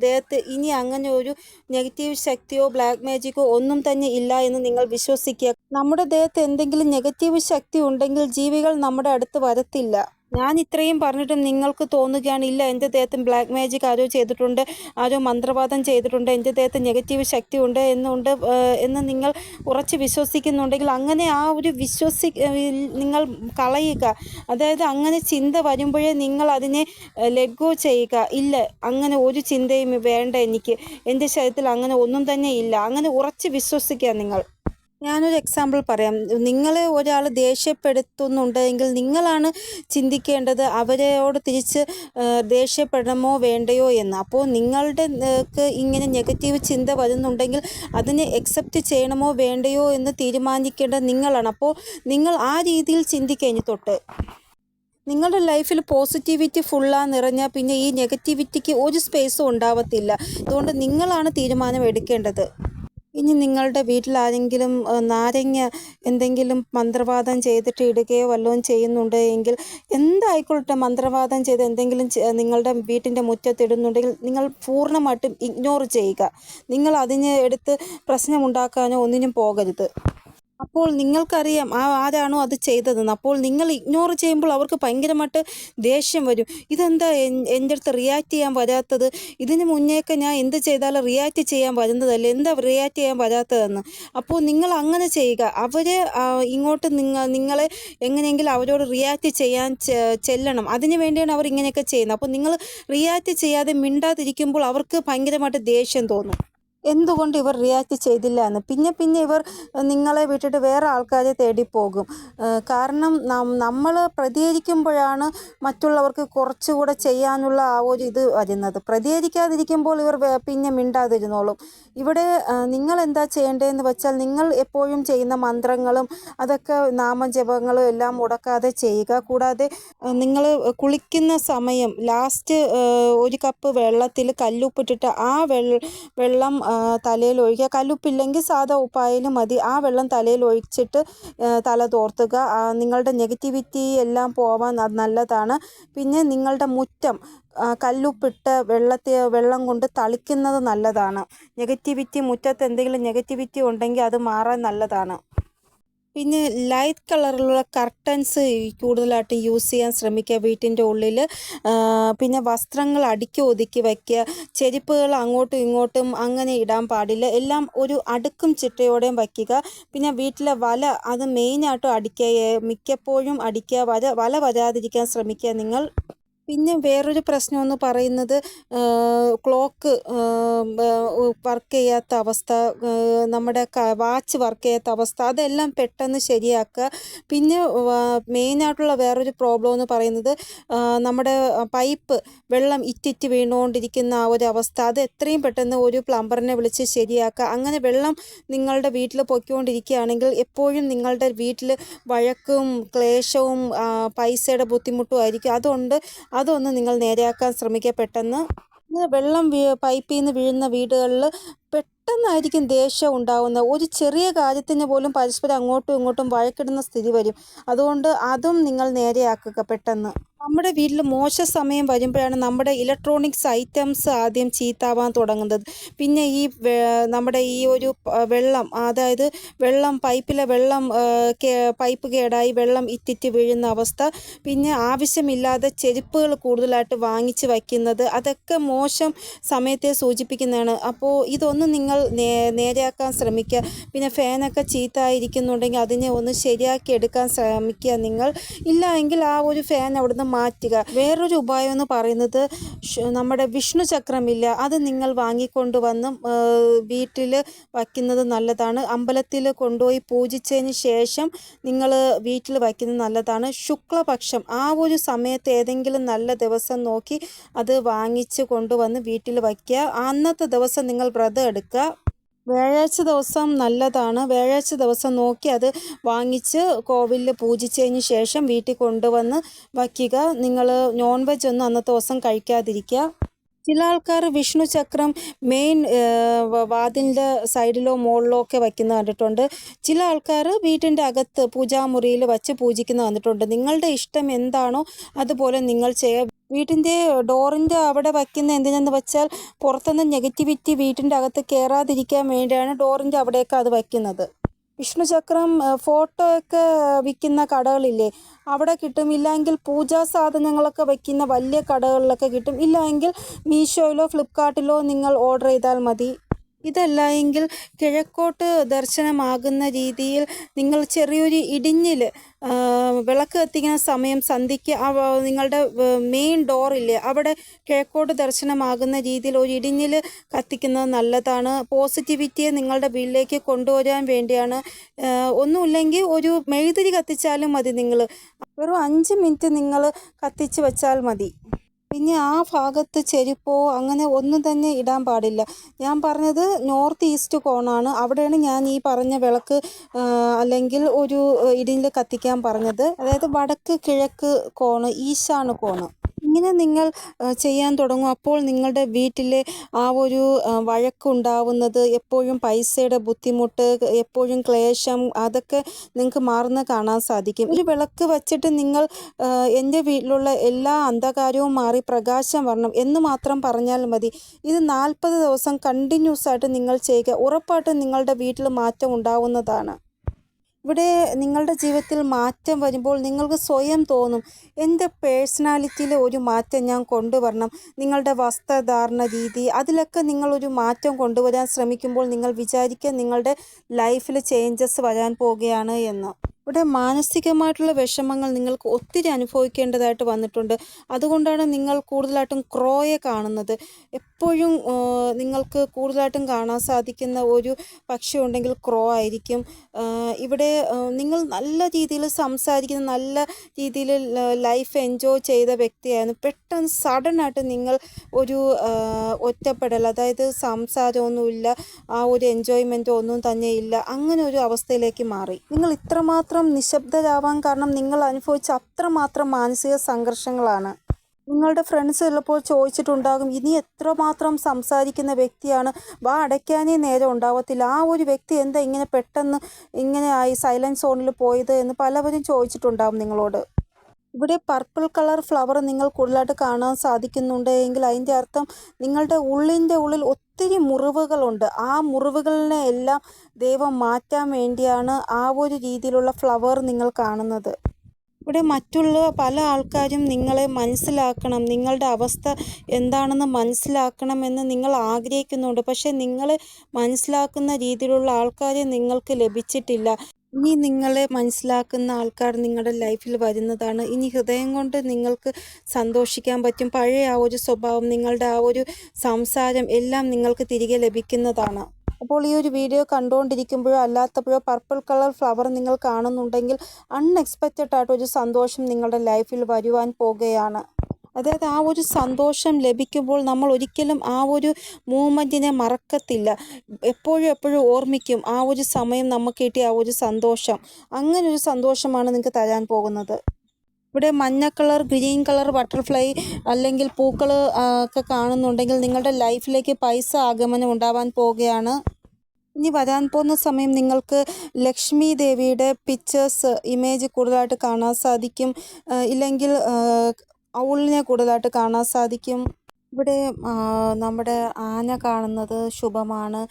ദേഹത്ത് ഇനി അങ്ങനെ ഒരു നെഗറ്റീവ് ശക്തിയോ ബ്ലാക്ക് മാജിക്കോ ഒന്നും തന്നെ ഇല്ല എന്ന് നിങ്ങൾ വിശ്വസിക്കുക. നമ്മുടെ ദേഹത്ത് എന്തെങ്കിലും നെഗറ്റീവ് ശക്തി ഉണ്ടെങ്കിൽ ജീവികൾ നമ്മുടെ അടുത്ത് വരത്തില്ല. ഞാൻ ഇത്രയും പറഞ്ഞിട്ടും നിങ്ങൾക്ക് തോന്നുകയാണ്, ഇല്ല എൻ്റെ ദേഹത്ത് ബ്ലാക്ക് മാജിക് ആരോ ചെയ്തിട്ടുണ്ട്, ആരോ മന്ത്രവാദം ചെയ്തിട്ടുണ്ട്, എൻ്റെ ദേഹത്ത് നെഗറ്റീവ് ശക്തി ഉണ്ട് എന്ന് നിങ്ങൾ ഉറച്ച് വിശ്വസിക്കുന്നുണ്ടെങ്കിൽ അങ്ങനെ ആ ഒരു നിങ്ങൾ കളയുക. അതായത് അങ്ങനെ ചിന്ത വരുമ്പോഴേ നിങ്ങൾ അതിനെ ലെറ്റ് ഗോ ചെയ്യുക. ഇല്ല, അങ്ങനെ ഒരു ചിന്തയും വേണ്ട, എനിക്ക് എൻ്റെ ശരീരത്തിൽ അങ്ങനെ ഒന്നും തന്നെ ഇല്ല, അങ്ങനെ ഉറച്ച് വിശ്വസിക്കുക നിങ്ങൾ. ഞാനൊരു എക്സാമ്പിൾ പറയാം. നിങ്ങളെ ഒരാൾ ദേഷ്യപ്പെടുത്തുന്നുണ്ടെങ്കിൽ നിങ്ങളാണ് ചിന്തിക്കേണ്ടത് അവരോട് തിരിച്ച് ദേഷ്യപ്പെടണമോ വേണ്ടയോ എന്ന്. അപ്പോൾ നിങ്ങളുടെ ഇങ്ങനെ നെഗറ്റീവ് ചിന്ത വരുന്നുണ്ടെങ്കിൽ അതിനെ അക്സെപ്റ്റ് ചെയ്യണമോ വേണ്ടയോ എന്ന് തീരുമാനിക്കേണ്ടത് നിങ്ങളാണ്. അപ്പോൾ നിങ്ങൾ ആ രീതിയിൽ ചിന്തിക്കഴിഞ്ഞ് തൊട്ട് നിങ്ങളുടെ ലൈഫിൽ പോസിറ്റിവിറ്റി നിറഞ്ഞാൽ പിന്നെ ഈ നെഗറ്റിവിറ്റിക്ക് ഒരു സ്പേസും ഉണ്ടാവത്തില്ല. അതുകൊണ്ട് നിങ്ങളാണ് തീരുമാനം എടുക്കേണ്ടത്. ഇനി നിങ്ങളുടെ വീട്ടിൽ ആരെങ്കിലും നാരങ്ങ എന്തെങ്കിലും മന്ത്രവാദം ചെയ്തിട്ട് ഇടുകയോ വല്ലതും ചെയ്യുന്നുണ്ട് എങ്കിൽ, എന്തായിക്കൊള്ളട്ടെ, മന്ത്രവാദം ചെയ്ത് എന്തെങ്കിലും നിങ്ങളുടെ വീട്ടിൻ്റെ മുറ്റത്തിടുന്നുണ്ടെങ്കിൽ നിങ്ങൾ പൂർണ്ണമായിട്ടും ഇഗ്നോർ ചെയ്യുക. നിങ്ങൾ അതിനെ എടുത്ത് പ്രശ്നമുണ്ടാക്കാനോ ഒന്നിനും പോകരുത്. അപ്പോൾ നിങ്ങൾക്കറിയാം ആരാണോ അത് ചെയ്തതെന്ന്. അപ്പോൾ നിങ്ങൾ ഇഗ്നോർ ചെയ്യുമ്പോൾ അവർക്ക് ഭയങ്കരമായിട്ട് ദേഷ്യം വരും. ഇതെന്താ എൻ്റെ അടുത്ത് റിയാക്ട് ചെയ്യാൻ വരാത്തത്, ഇതിന് മുന്നേയൊക്കെ ഞാൻ എന്ത് ചെയ്താലും റിയാക്ട് ചെയ്യാൻ വരുന്നതല്ലേ, എന്താ റിയാക്ട് ചെയ്യാൻ വരാത്തതെന്ന്. അപ്പോൾ നിങ്ങൾ അങ്ങനെ ചെയ്യുക. അവരെ ഇങ്ങോട്ട് നിങ്ങളെ എങ്ങനെയെങ്കിലും അവരോട് റിയാക്ട് ചെയ്യാൻ ചെല്ലണം. അതിന് വേണ്ടിയാണ് അവർ ഇങ്ങനെയൊക്കെ ചെയ്യുന്നത്. അപ്പോൾ നിങ്ങൾ റിയാക്ട് ചെയ്യാതെ മിണ്ടാതിരിക്കുമ്പോൾ അവർക്ക് ഭയങ്കരമായിട്ട് ദേഷ്യം തോന്നും, എന്തുകൊണ്ട് ഇവർ റിയാക്ട് ചെയ്തില്ല എന്ന്. പിന്നെ ഇവർ നിങ്ങളെ വിട്ടിട്ട് വേറെ ആൾക്കാരെ തേടിപ്പോകും. കാരണം നമ്മൾ പ്രതികരിക്കുമ്പോഴാണ് മറ്റുള്ളവർക്ക് കുറച്ചുകൂടെ ചെയ്യാനുള്ള ആ ഒരു ഇത് വരുന്നത്. പ്രതികരിക്കാതിരിക്കുമ്പോൾ ഇവർ പിന്നെ മിണ്ടാതിരുന്നോളും. ഇവിടെ നിങ്ങൾ എന്താ ചെയ്യേണ്ടതെന്ന് വെച്ചാൽ, നിങ്ങൾ എപ്പോഴും ചെയ്യുന്ന മന്ത്രങ്ങളും അതൊക്കെ നാമജപങ്ങളും എല്ലാം മുടക്കാതെ ചെയ്യുക. കൂടാതെ നിങ്ങൾ കുളിക്കുന്ന സമയം ലാസ്റ്റ് ഒരു കപ്പ് വെള്ളത്തിൽ കല്ലുപ്പിട്ടിട്ട് ആ വെള്ളം തലയിൽ ഒഴിക്കുക. കല്ലുപ്പില്ലെങ്കിൽ സാധാ ഉപ്പായാലും മതി. ആ വെള്ളം തലയിൽ ഒഴിച്ചിട്ട് തല തോർത്തുക. നിങ്ങളുടെ നെഗറ്റിവിറ്റി എല്ലാം പോവാൻ അത് നല്ലതാണ്. പിന്നെ നിങ്ങളുടെ മുറ്റം കല്ലുപ്പിട്ട് വെള്ളം കൊണ്ട് തളിക്കുന്നത് നല്ലതാണ്. മുറ്റത്ത് എന്തെങ്കിലും നെഗറ്റിവിറ്റി ഉണ്ടെങ്കിൽ അത് മാറാൻ നല്ലതാണ്. പിന്നെ ലൈറ്റ് കളറിലുള്ള കർട്ടൻസ് കൂടുതലായിട്ട് യൂസ് ചെയ്യാൻ ശ്രമിക്കുക വീട്ടിൻ്റെ ഉള്ളിൽ. പിന്നെ വസ്ത്രങ്ങൾ അടുക്കി ഒതുക്കി വയ്ക്കുക. ചെരുപ്പുകൾ അങ്ങോട്ടും ഇങ്ങോട്ടും അങ്ങനെ ഇടാൻ പാടില്ല. എല്ലാം ഒരു അടുക്കും ചിട്ടയോടെയും വയ്ക്കുക. പിന്നെ വീട്ടിലെ വല അത് മെയിനായിട്ടും അടിക്കുക. മിക്കപ്പോഴും അടിക്കുക. വല വരാതിരിക്കാൻ ശ്രമിക്കുക നിങ്ങൾ. പിന്നെ വേറൊരു പ്രശ്നമെന്ന് പറയുന്നത് ക്ലോക്ക് വർക്ക് ചെയ്യാത്ത അവസ്ഥ, നമ്മുടെ വാച്ച് വർക്ക് ചെയ്യാത്ത അവസ്ഥ, അതെല്ലാം പെട്ടെന്ന് ശരിയാക്കുക. പിന്നെ മെയിനായിട്ടുള്ള വേറൊരു പ്രോബ്ലം എന്ന് പറയുന്നത് നമ്മുടെ പൈപ്പ് വെള്ളം ഇറ്റിറ്റ് വീണുകൊണ്ടിരിക്കുന്ന ആ ഒരു അവസ്ഥ, അത് എത്രയും പെട്ടെന്ന് ഒരു പ്ലംബറിനെ വിളിച്ച് ശരിയാക്കുക. അങ്ങനെ വെള്ളം നിങ്ങളുടെ വീട്ടിൽ പൊയ്ക്കൊണ്ടിരിക്കുകയാണെങ്കിൽ എപ്പോഴും നിങ്ങളുടെ വീട്ടിൽ വഴക്കും ക്ലേശവും പൈസയുടെ ബുദ്ധിമുട്ടും ആയിരിക്കും. അതൊന്ന് നിങ്ങൾ നേരെയാക്കാൻ ശ്രമിക്കുക പെട്ടെന്ന്. വെള്ളം പൈപ്പിൽ നിന്ന് വീഴുന്ന വീടുകളിൽ പെട്ടെന്നായിരിക്കും ദേഷ്യം ഉണ്ടാവുന്നത്. ഒരു ചെറിയ കാര്യത്തിന് പോലും പരസ്പരം അങ്ങോട്ടും ഇങ്ങോട്ടും വഴക്കിടുന്ന സ്ഥിതി വരും. അതുകൊണ്ട് അതും നിങ്ങൾ നേരെയാക്കുക പെട്ടെന്ന്. നമ്മുടെ വീട്ടിൽ മോശ സമയം വരുമ്പോഴാണ് നമ്മുടെ ഇലക്ട്രോണിക്സ് ഐറ്റംസ് ആദ്യം ചീത്താവാൻ തുടങ്ങുന്നത്. പിന്നെ നമ്മുടെ ഈ ഒരു വെള്ളം, അതായത് പൈപ്പിലെ വെള്ളം പൈപ്പ് കേടായി വെള്ളം ഇറ്റിറ്റ് വീഴുന്ന അവസ്ഥ, പിന്നെ ആവശ്യമില്ലാതെ ചെരുപ്പുകൾ കൂടുതലായിട്ട് വാങ്ങിച്ച് വയ്ക്കുന്നത്, അതൊക്കെ മോശം സമയത്തെ സൂചിപ്പിക്കുന്നതാണ്. അപ്പോൾ ഇതൊന്നും നിങ്ങൾ നേരെയാക്കാൻ ശ്രമിക്കുക. പിന്നെ ഫാനൊക്കെ ചീത്തയായിരിക്കുന്നുണ്ടെങ്കിൽ അതിനെ ഒന്ന് ശരിയാക്കി എടുക്കാൻ ശ്രമിക്കുക നിങ്ങൾ. ഇല്ല എങ്കിൽ ആ ഒരു ഫാൻ അവിടുന്ന് മാറ്റുക. വേറൊരു ഉപായം എന്ന് പറയുന്നത് നമ്മുടെ വിഷ്ണു ചക്രമില്ല, അത് നിങ്ങൾ വാങ്ങിക്കൊണ്ടുവന്ന് വീട്ടിൽ വയ്ക്കുന്നത് നല്ലതാണ്. അമ്പലത്തിൽ കൊണ്ടുപോയി പൂജിച്ചതിന് ശേഷം നിങ്ങൾ വീട്ടിൽ വയ്ക്കുന്നത് നല്ലതാണ്. ശുക്ലപക്ഷം ആ ഒരു സമയത്ത് ഏതെങ്കിലും നല്ല ദിവസം നോക്കി അത് വാങ്ങിച്ച് കൊണ്ടുവന്ന് വീട്ടിൽ വയ്ക്കുക. അന്നത്തെ ദിവസം നിങ്ങൾ വ്രതം എടുക്കുക. വ്യാഴാഴ്ച ദിവസം നല്ലതാണ്. വ്യാഴാഴ്ച ദിവസം നോക്കി അത് വാങ്ങിച്ച് കോവിലിൽ പൂജിച്ചതിന് ശേഷം വീട്ടിൽ കൊണ്ടുവന്ന് വയ്ക്കുക. നിങ്ങൾ നോൺ വെജ് ഒന്നും അന്നത്തെ ദിവസം കഴിക്കാതിരിക്കുക. ചില ആൾക്കാർ വിഷ്ണു ചക്രം മെയിൻ വാതിലിൻ്റെ സൈഡിലോ മുകളിലോ ഒക്കെ വയ്ക്കുന്ന കണ്ടിട്ടുണ്ട്. ചില ആൾക്കാർ വീട്ടിൻ്റെ അകത്ത് പൂജാമുറിയിൽ വച്ച് പൂജിക്കുന്ന കണ്ടിട്ടുണ്ട്. നിങ്ങളുടെ ഇഷ്ടം എന്താണോ അതുപോലെ നിങ്ങൾ ചെയ്യുക. വീട്ടിൻ്റെ ഡോറിൻ്റെ അവിടെ വയ്ക്കുന്ന എന്തിനെന്ന് വെച്ചാൽ പുറത്തുനിന്ന് നെഗറ്റിവിറ്റി വീട്ടിൻ്റെ അകത്ത് കയറാതിരിക്കാൻ വേണ്ടിയാണ് ഡോറിൻ്റെ അവിടെയൊക്കെ അത് വയ്ക്കുന്നത്. വിഷ്ണു ചക്രം ഫോട്ടോ ഒക്കെ വിൽക്കുന്ന കടകളില്ലേ, അവിടെ കിട്ടും. ഇല്ലെങ്കിൽ പൂജാ സാധനങ്ങളൊക്കെ വയ്ക്കുന്ന വലിയ കടകളിലൊക്കെ കിട്ടും. ഇല്ല എങ്കിൽ മീഷോയിലോ ഫ്ലിപ്കാർട്ടിലോ നിങ്ങൾ ഓർഡർ ചെയ്താൽ മതി. ഇതല്ല എങ്കിൽ കിഴക്കോട്ട് ദർശനമാകുന്ന രീതിയിൽ നിങ്ങൾ ചെറിയൊരു ഇടിഞ്ഞിൽ വിളക്ക് കത്തിക്കുന്ന സമയം സന്ധ്യയ്ക്ക് നിങ്ങളുടെ മെയിൻ ഡോറില്ലേ അവിടെ കിഴക്കോട്ട് ദർശനമാകുന്ന രീതിയിൽ ഒരു ഇടിഞ്ഞിൽ കത്തിക്കുന്നത് നല്ലതാണ്. പോസിറ്റിവിറ്റിയെ നിങ്ങളുടെ വീട്ടിലേക്ക് കൊണ്ടുവരാൻ വേണ്ടിയാണ്. ഒന്നുമില്ലെങ്കിൽ ഒരു മെഴുതിരി കത്തിച്ചാലും മതി. നിങ്ങൾ വെറും 5 മിനിറ്റ് നിങ്ങൾ കത്തിച്ച് വെച്ചാൽ മതി. പിന്നെ ആ ഭാഗത്ത് ചെരുപ്പോ അങ്ങനെ ഒന്നും തന്നെ ഇടാൻ പാടില്ല. ഞാൻ പറഞ്ഞത് നോർത്ത് ഈസ്റ്റ് കോണാണ്. അവിടെയാണ് ഞാൻ ഈ പറഞ്ഞ വിളക്ക് അല്ലെങ്കിൽ ഒരു ഇടിഞ്ഞിൽ കത്തിക്കാൻ പറഞ്ഞത്. അതായത് വടക്ക് കിഴക്ക് കോണ്, ഈശാന കോണ്. ഇങ്ങനെ നിങ്ങൾ ചെയ്യാൻ തുടങ്ങും. അപ്പോൾ നിങ്ങളുടെ വീട്ടിലെ ആ ഒരു വഴക്കുണ്ടാവുന്നത്, എപ്പോഴും പൈസയുടെ ബുദ്ധിമുട്ട്, എപ്പോഴും ക്ലേശം, അതൊക്കെ നിങ്ങൾക്ക് മാറുന്ന കാണാൻ സാധിക്കും. ഒരു വിളക്ക് വച്ചിട്ട് നിങ്ങൾ എൻ്റെ വീട്ടിലുള്ള എല്ലാ അന്ധകാരവും മാറി പ്രകാശം വരണം എന്ന് മാത്രം പറഞ്ഞാൽ മതി. ഇത് 40 ദിവസം കണ്ടിന്യൂസ് ആയിട്ട് നിങ്ങൾ ചെയ്യുക. ഉറപ്പായിട്ടും നിങ്ങളുടെ വീട്ടിൽ മാറ്റം ഉണ്ടാവുന്നതാണ്. ഇവിടെ നിങ്ങളുടെ ജീവിതത്തിൽ മാറ്റം വരുമ്പോൾ നിങ്ങൾക്ക് സ്വയം തോന്നും, എൻ്റെ പേഴ്സണാലിറ്റിയിൽ ഒരു മാറ്റം ഞാൻ കൊണ്ടുവരണം. നിങ്ങളുടെ വസ്ത്രധാരണ രീതി, അതിലൊക്കെ നിങ്ങളൊരു മാറ്റം കൊണ്ടുവരാൻ ശ്രമിക്കുമ്പോൾ നിങ്ങൾ വിചാരിക്കുക നിങ്ങളുടെ ലൈഫിൽ ചേഞ്ചസ് വരാൻ പോവുകയാണ് എന്ന്. ഇവിടെ മാനസികമായിട്ടുള്ള വിഷമങ്ങൾ നിങ്ങൾക്ക് ഒത്തിരി അനുഭവിക്കേണ്ടതായിട്ട് വന്നിട്ടുണ്ട്. അതുകൊണ്ടാണ് നിങ്ങൾ കൂടുതലായിട്ടും ക്രോയെ കാണുന്നത്. എപ്പോഴും നിങ്ങൾക്ക് കൂടുതലായിട്ടും കാണാൻ സാധിക്കുന്ന ഒരു പക്ഷി ഉണ്ടെങ്കിൽ ക്രോ ആയിരിക്കും. ഇവിടെ നിങ്ങൾ നല്ല രീതിയിൽ സംസാരിക്കുന്ന, നല്ല രീതിയിൽ ലൈഫ് എൻജോയ് ചെയ്ത വ്യക്തിയായിരുന്നു. പെട്ടെന്ന് സഡനായിട്ട് നിങ്ങൾ ഒരു ഒറ്റപ്പെടൽ, അതായത് സംസാരമൊന്നുമില്ല, ആ ഒരു എൻജോയ്മെൻറ്റോ ഒന്നും തന്നെ ഇല്ല, അങ്ങനെ ഒരു അവസ്ഥയിലേക്ക് മാറി. നിങ്ങൾ ഇത്രമാത്രം നിശബ്ദരാവാൻ കാരണം നിങ്ങൾ അനുഭവിച്ച അത്രമാത്രം മാനസിക സംഘർഷങ്ങളാണ്. നിങ്ങളുടെ ഫ്രണ്ട്സ് ചിലപ്പോൾ ചോദിച്ചിട്ടുണ്ടാകും, ഇനി എത്രമാത്രം സംസാരിക്കുന്ന വ്യക്തിയാണ്, വാ അടയ്ക്കാനേ നേരം ഉണ്ടാവത്തില്ല, ആ ഒരു വ്യക്തി എന്താ ഇങ്ങനെ പെട്ടെന്ന് ഇങ്ങനെ ആയി സൈലൻറ്റ് സോണിൽ പോയത് എന്ന് പലവരും ചോദിച്ചിട്ടുണ്ടാകും നിങ്ങളോട്. ഇവിടെ പർപ്പിൾ കളർ ഫ്ലവർ നിങ്ങൾ കൂടുതലായിട്ട് കാണാൻ സാധിക്കുന്നുണ്ട് എങ്കിൽ അതിൻ്റെ അർത്ഥം നിങ്ങളുടെ ഉള്ളിൻ്റെ ഉള്ളിൽ ഒത്തിരി മുറിവുകളുണ്ട്. ആ മുറിവുകളിനെ എല്ലാം ദൈവം മാറ്റാൻ വേണ്ടിയാണ് ആ ഒരു രീതിയിലുള്ള ഫ്ലവർ നിങ്ങൾ കാണുന്നത്. ഇവിടെ മറ്റുള്ള പല ആൾക്കാരും നിങ്ങളെ മനസ്സിലാക്കണം, നിങ്ങളുടെ അവസ്ഥ എന്താണെന്ന് മനസ്സിലാക്കണമെന്ന് നിങ്ങൾ ആഗ്രഹിക്കുന്നുണ്ട്. പക്ഷേ നിങ്ങളെ മനസ്സിലാക്കുന്ന രീതിയിലുള്ള ആൾക്കാരെ നിങ്ങൾക്ക് ലഭിച്ചിട്ടില്ല. ഇനി നിങ്ങളെ മനസ്സിലാക്കുന്ന ആൾക്കാർ നിങ്ങളുടെ ലൈഫിൽ വരുന്നതാണ്. ഇനി ഹൃദയം കൊണ്ട് നിങ്ങൾക്ക് സന്തോഷിക്കാൻ പറ്റും. പഴയ ആ ഒരു സ്വഭാവം, നിങ്ങളുടെ ആ ഒരു സംസാരം എല്ലാം നിങ്ങൾക്ക് തിരികെ ലഭിക്കുന്നതാണ്. അപ്പോൾ ഈ ഒരു വീഡിയോ കണ്ടുകൊണ്ടിരിക്കുമ്പോഴോ അല്ലാത്തപ്പോഴോ പർപ്പിൾ കളർ ഫ്ലവർ നിങ്ങൾ കാണുന്നുണ്ടെങ്കിൽ അൺഎക്സ്പെക്റ്റഡ് ആയിട്ടൊരു സന്തോഷം നിങ്ങളുടെ ലൈഫിൽ വരുവാൻ പോകുകയാണ്. അതായത് ആ ഒരു സന്തോഷം ലഭിക്കുമ്പോൾ നമ്മൾ ഒരിക്കലും ആ ഒരു മൂമെൻറ്റിനെ മറക്കത്തില്ല. എപ്പോഴും ഓർമ്മിക്കും ആ ഒരു സമയം നമുക്ക് കിട്ടിയ ആ ഒരു സന്തോഷം. അങ്ങനെ ഒരു സന്തോഷമാണ് നിങ്ങൾക്ക് തരാൻ പോകുന്നത്. ഇവിടെ മഞ്ഞ കളർ, ഗ്രീൻ കളർ ബട്ടർഫ്ലൈ അല്ലെങ്കിൽ പൂക്കൾ ഒക്കെ കാണുന്നുണ്ടെങ്കിൽ നിങ്ങളുടെ ലൈഫിലേക്ക് പൈസ ആഗമനം ഉണ്ടാവാൻ പോവുകയാണ്. ഇനി വരാൻ പോകുന്ന സമയം നിങ്ങൾക്ക് ലക്ഷ്മി ദേവിയുടെ പിക്ചേഴ്സ്, ഇമേജ് കൂടുതലായിട്ട് കാണാൻ സാധിക്കും. ഇല്ലെങ്കിൽ ഔളിനെ കൂടുതലായിട്ട് കാണാൻ സാധിക്കും. ഇവിടെ നമ്മുടെ ആന കാണുന്നത് ശുഭമാണ്.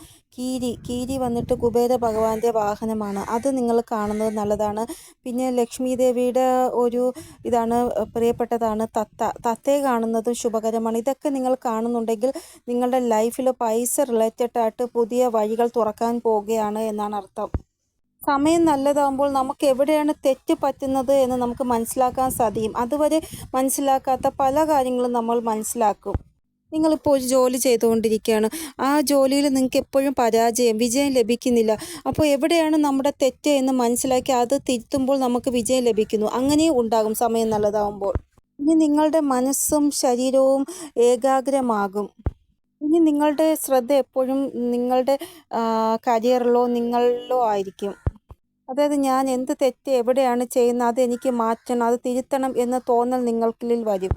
കീരി വന്നിട്ട് കുബേര ഭഗവാന്റെ വാഹനമാണ്. അത് നിങ്ങൾ കാണുന്നത് നല്ലതാണ്. പിന്നെ ലക്ഷ്മി ദേവിയുടെ ഒരു ഇതാണ്, പ്രിയപ്പെട്ടതാണ് തത്തയെ കാണുന്നത് ശുഭകരമാണ്. ഇതൊക്കെ നിങ്ങൾ കാണുന്നുണ്ടെങ്കിൽ നിങ്ങളുടെ ലൈഫിൽ പൈസ റിലേറ്റഡ് ആയിട്ട് പുതിയ വഴികൾ തുറക്കാൻ പോവുകയാണ് എന്നാണ് അർത്ഥം. സമയം നല്ലതാകുമ്പോൾ നമുക്ക് എവിടെയാണ് തെറ്റ് പറ്റുന്നത് എന്ന് നമുക്ക് മനസ്സിലാക്കാൻ സാധിക്കും. അതുവരെ മനസ്സിലാക്കാത്ത പല കാര്യങ്ങളും നമ്മൾ മനസ്സിലാക്കും. നിങ്ങളിപ്പോൾ ഒരു ജോലി ചെയ്തുകൊണ്ടിരിക്കുകയാണ്. ആ ജോലിയിൽ നിങ്ങൾക്ക് എപ്പോഴും വിജയം ലഭിക്കുന്നില്ല. അപ്പോൾ എവിടെയാണ് നമ്മുടെ തെറ്റ് എന്ന് മനസ്സിലാക്കി അത് തിരുത്തുമ്പോൾ നമുക്ക് വിജയം ലഭിക്കുന്നു. അങ്ങനെയും ഉണ്ടാകും സമയം നല്ലതാകുമ്പോൾ. ഇനി നിങ്ങളുടെ മനസ്സും ശരീരവും ഏകാഗ്രമാകും. ഇനി നിങ്ങളുടെ ശ്രദ്ധ എപ്പോഴും നിങ്ങളുടെ കരിയറിലോ നിങ്ങളിലോ ആയിരിക്കും. അതായത് ഞാൻ എന്ത് തെറ്റ് എവിടെയാണ് ചെയ്യുന്നത്, അതെനിക്ക് മാറ്റണം, അത് തിരുത്തണം എന്ന തോന്നൽ നിങ്ങൾക്കുള്ളിൽ വരും.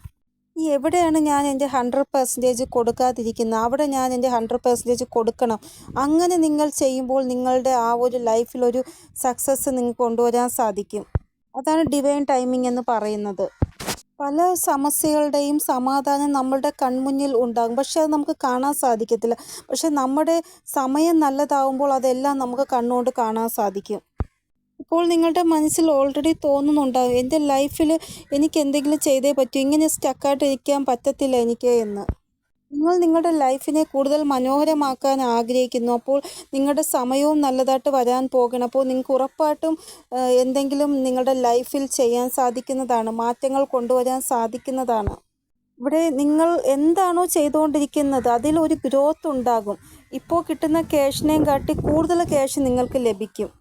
എവിടെയാണ് ഞാൻ എൻ്റെ 100% കൊടുക്കാതിരിക്കുന്നത്, അവിടെ ഞാൻ എൻ്റെ 100% കൊടുക്കണം. അങ്ങനെ നിങ്ങൾ ചെയ്യുമ്പോൾ നിങ്ങളുടെ ആ ഒരു ലൈഫിലൊരു സക്സസ് നിങ്ങൾക്ക് കൊണ്ടുവരാൻ സാധിക്കും. അതാണ് ഡിവൈൻ ടൈമിംഗ് എന്ന് പറയുന്നത്. പല സമസ്യകളുടെയും സമാധാനം നമ്മളുടെ കൺമുന്നിൽ ഉണ്ടാകും. പക്ഷെ അത് നമുക്ക് കാണാൻ സാധിക്കത്തില്ല. പക്ഷെ നമ്മുടെ സമയം നല്ലതാവുമ്പോൾ അതെല്ലാം നമുക്ക് കണ്ണുകൊണ്ട് കാണാൻ സാധിക്കും. ഇപ്പോൾ നിങ്ങളുടെ മനസ്സിൽ ഓൾറെഡി തോന്നുന്നുണ്ടാകും, എൻ്റെ ലൈഫിൽ എനിക്ക് എന്തെങ്കിലും ചെയ്തേ പറ്റൂ, ഇങ്ങനെ സ്റ്റക്കായിട്ട് ഇരിക്കാൻ പറ്റത്തില്ല എനിക്ക് എന്ന്. നിങ്ങൾ നിങ്ങളുടെ ലൈഫിനെ കൂടുതൽ മനോഹരമാക്കാൻ ആഗ്രഹിക്കുന്നു. അപ്പോൾ നിങ്ങളുടെ സമയവും നല്ലതായിട്ട് വരാൻ പോകണം. അപ്പോൾ നിങ്ങൾക്ക് ഉറപ്പായിട്ടും എന്തെങ്കിലും നിങ്ങളുടെ ലൈഫിൽ ചെയ്യാൻ സാധിക്കുന്നതാണ്, മാറ്റങ്ങൾ കൊണ്ടുവരാൻ സാധിക്കുന്നതാണ്. ഇവിടെ നിങ്ങൾ എന്താണോ ചെയ്തുകൊണ്ടിരിക്കുന്നത് അതിലൊരു ഗ്രോത്ത് ഉണ്ടാകും. ഇപ്പോൾ കിട്ടുന്ന ക്യാഷിനെയും കാട്ടി കൂടുതൽ ക്യാഷ് നിങ്ങൾക്ക് ലഭിക്കും.